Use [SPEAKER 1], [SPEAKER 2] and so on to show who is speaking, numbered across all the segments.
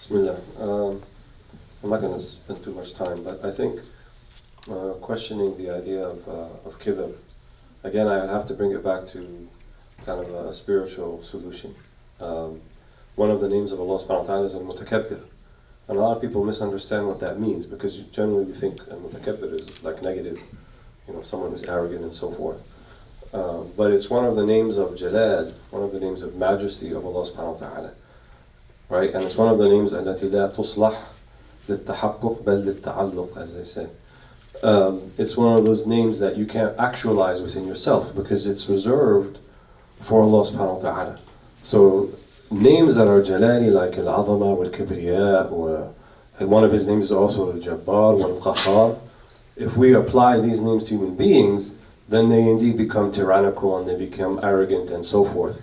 [SPEAKER 1] Bismillah. I'm not going to spend too much time, but I think questioning the idea of Kibr, again, I have to bring it back to kind of a spiritual solution. One of the names of Allah subhanahu wa ta'ala is al-Mutakabbir. And a lot of people misunderstand what that means, because generally we think al-Mutakabbir is like negative, someone who's arrogant and so forth. But it's one of the names of Jalal, one of the names of majesty of Allah subhanahu wa ta'ala. Right? And it's one of the names التي لا تصلح للتحقق بل للتعلق, as they say. It's one of those names that you can't actualize within yourself because it's reserved for Allah subhanahu wa ta'ala. So names that are Jalali, like Al-Azama wal-Kibriya, or one of his names is also Al-Jabbar wal-Qahhar. If we apply these names to human beings, then they indeed become tyrannical and they become arrogant and so forth.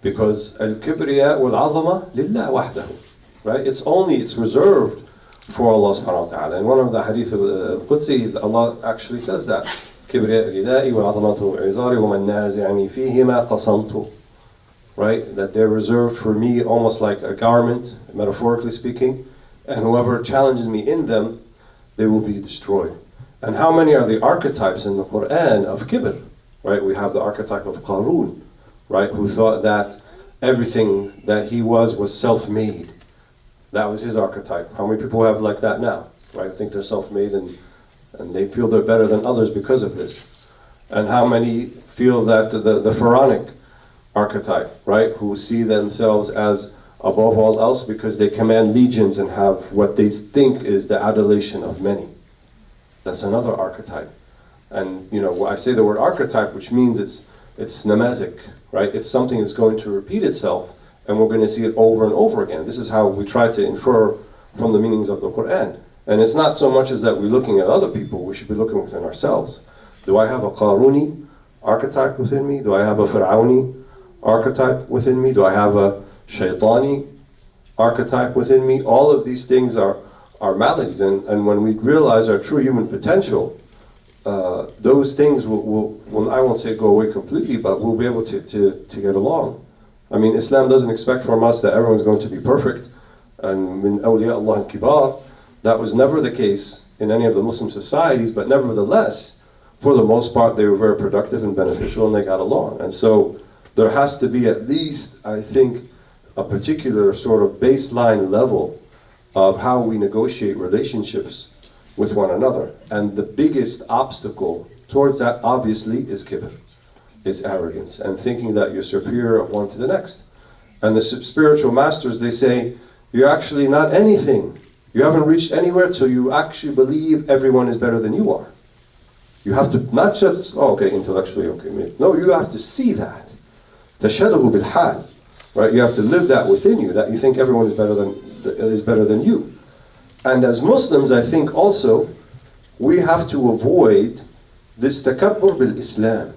[SPEAKER 1] Because al-kibriya wal-azama lillah wahdahu, right? It's reserved for Allah subhanahu wa ta'ala. And one of the hadith al-Qudsi, Allah actually says that. Kibriya ridai wal-azamatu izari wa man nazi'ani fihima qasamtu. Right? That they're reserved for me almost like a garment, metaphorically speaking. And whoever challenges me in them, they will be destroyed. And how many are the archetypes in the Quran of Kibr? Right? We have the archetype of Qarun, right? Who thought that everything that he was self-made. That was his archetype. How many people have like that now? Right? Think they're self-made and they feel they're better than others because of this. And how many feel that the Pharaonic archetype, right? Who see themselves as above all else because they command legions and have what they think is the adulation of many. That's another archetype. And I say the word archetype, which means it's namazic, right? It's something that's going to repeat itself, and we're going to see it over and over again. This is how we try to infer from the meanings of the Quran. And it's not so much as that we're looking at other people, we should be looking within ourselves. Do I have a Qaruni archetype within me? Do I have a Fir'auni archetype within me? Do I have a Shaytani archetype within me? All of these things are maladies, and when we realize our true human potential, those things will, I won't say go away completely, but we'll be able to get along. I mean, Islam doesn't expect from us that everyone's going to be perfect, and min awliya Allah al-kibar, that was never the case in any of the Muslim societies, but nevertheless, for the most part, they were very productive and beneficial, and they got along. And so, there has to be at least, I think, a particular sort of baseline level of how we negotiate relationships with one another. And the biggest obstacle towards that, obviously, is kibr. It's arrogance and thinking that you're superior of one to the next. And the spiritual masters, they say, you're actually not anything. You haven't reached anywhere till you actually believe everyone is better than you are. You have to not just, intellectually, maybe. No, you have to see that. Tashhadahu bil hal. Right? You have to live that within you, that you think everyone is better than you. And as Muslims, I think also, we have to avoid this takabbur bil Islam.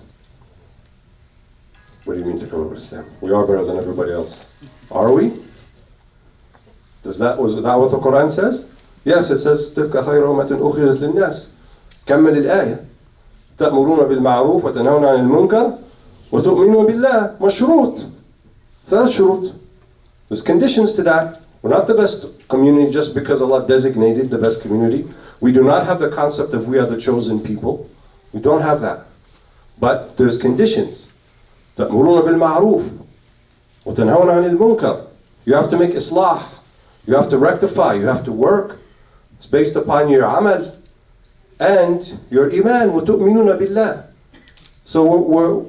[SPEAKER 1] What do you mean takabbur bil Islam? We are better than everybody else. Are we? Was that what the Quran says? Yes, it says تلك خير أمة أخرجت للناس. كمل الآية. تأمرون بالمعروف وتنهون عن المنكر وتؤمنون بالله. مشروط. ثلاث شروط. There's conditions to that. We're not the best community just because Allah designated the best community. We do not have the concept of we are the chosen people. We don't have that. But there's conditions. تأمرون بالمعروف وتنهون عن المنكر. You have to make islah. You have to rectify. You have to work. It's based upon your amal and your iman. وتؤمنون بالله. So we're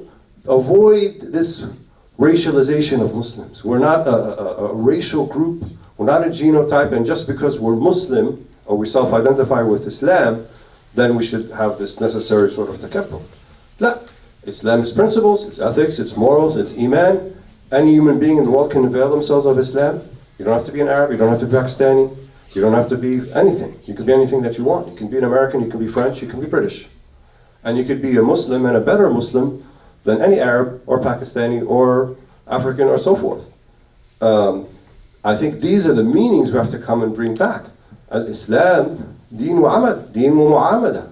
[SPEAKER 1] avoid this racialization of Muslims. We're not a racial group. We're not a genotype, and just because we're Muslim or we self-identify with Islam, then we should have this necessary sort of takabbur. La. Islam is principles, it's ethics, it's morals, it's iman. Any human being in the world can avail themselves of Islam. You don't have to be an Arab, you don't have to be Pakistani, you don't have to be anything. You can be anything that you want. You can be an American, you can be French, you can be British. And you could be a Muslim and a better Muslim than any Arab or Pakistani or African or so forth. I think these are the meanings we have to come and bring back. Al-Islam, deen wa amal, deen wa mu'amala.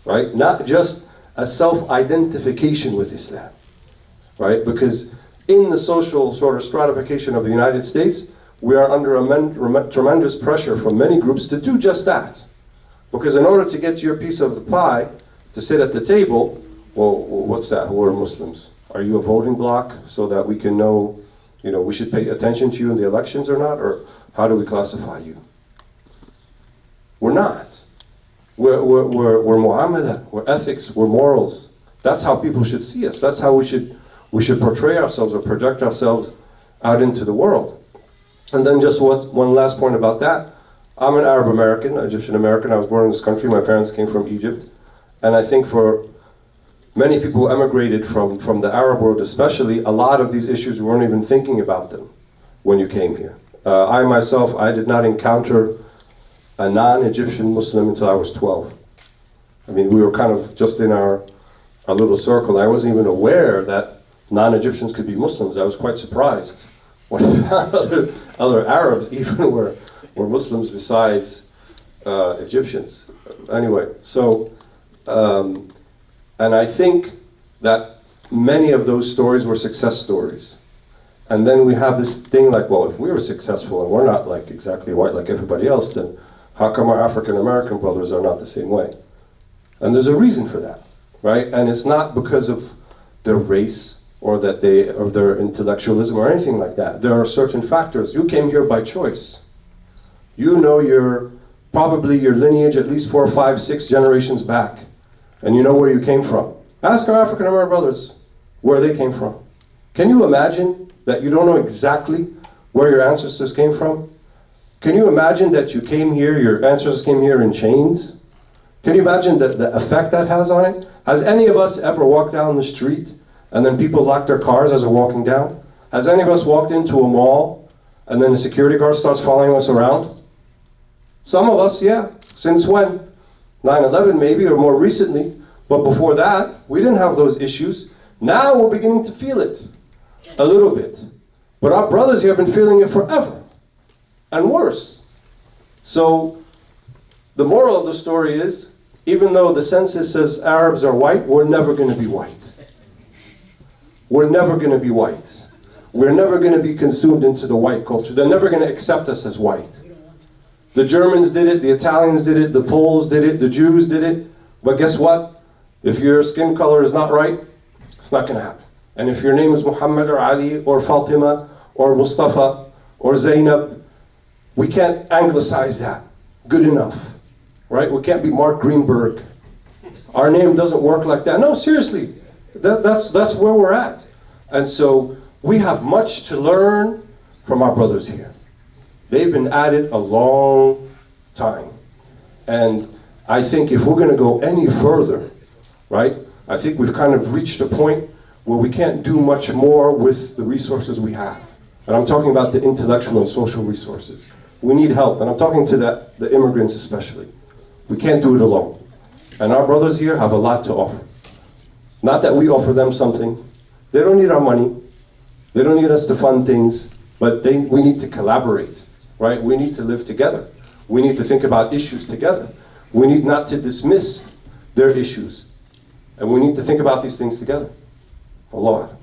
[SPEAKER 1] Right? Not just a self-identification with Islam. Right? Because in the social sort of stratification of the United States, we are under tremendous pressure from many groups to do just that. Because in order to get your piece of the pie, to sit at the table, well, what's that? Who are Muslims? Are you a voting bloc so that we can know, we should pay attention to you in the elections or not? Or how do we classify you? We're not. We're mu'amala, we're ethics, we're morals. That's how people should see us. That's how we should portray ourselves or project ourselves out into the world. And then just one last point about that. I'm an Arab American, Egyptian American. I was born in this country. My parents came from Egypt. And I think for many people who emigrated from the Arab world especially, a lot of these issues, you weren't even thinking about them when you came here. I myself, I did not encounter a non-Egyptian Muslim until I was 12. I mean, we were kind of just in our little circle. I wasn't even aware that non-Egyptians could be Muslims. I was quite surprised when I found other Arabs even were Muslims besides Egyptians. Anyway, so, and I think that many of those stories were success stories. And then we have this thing like, well, if we were successful and we're not like exactly white like everybody else, then how come our African American brothers are not the same way? And there's a reason for that, right? And it's not because of their race or their intellectualism or anything like that. There are certain factors. You came here by choice. You know probably your lineage at least 4, 5, 6 generations back. And you know where you came from. Ask our African American brothers where they came from. Can you imagine that you don't know exactly where your ancestors came from? Can you imagine that you came here, your ancestors came here in chains? Can you imagine the effect that has on it? Has any of us ever walked down the street and then people locked their cars as they're walking down? Has any of us walked into a mall and then the security guard starts following us around? Some of us, yeah. Since when? 9/11 maybe, or more recently. But before that, we didn't have those issues. Now we're beginning to feel it a little bit. But our brothers here have been feeling it forever. And worse. So the moral of the story is, even though the census says Arabs are white, we're never going to be white. We're never going to be white. We're never going to be consumed into the white culture. They're never going to accept us as white. The Germans did it, the Italians did it, the Poles did it, the Jews did it. But guess what? If your skin color is not right, it's not going to happen. And if your name is Muhammad or Ali or Fatima or Mustafa or Zainab, we can't anglicize that good enough, right? We can't be Mark Greenberg. Our name doesn't work like that. No, seriously, that's where we're at. And so we have much to learn from our brothers here. They've been at it a long time. And I think if we're going to go any further, right, I think we've kind of reached a point where we can't do much more with the resources we have. And I'm talking about the intellectual and social resources. We need help, and I'm talking to the immigrants especially. We can't do it alone. And our brothers here have a lot to offer. Not that we offer them something. They don't need our money. They don't need us to fund things, but we need to collaborate, right? We need to live together. We need to think about issues together. We need not to dismiss their issues. And we need to think about these things together. Allah.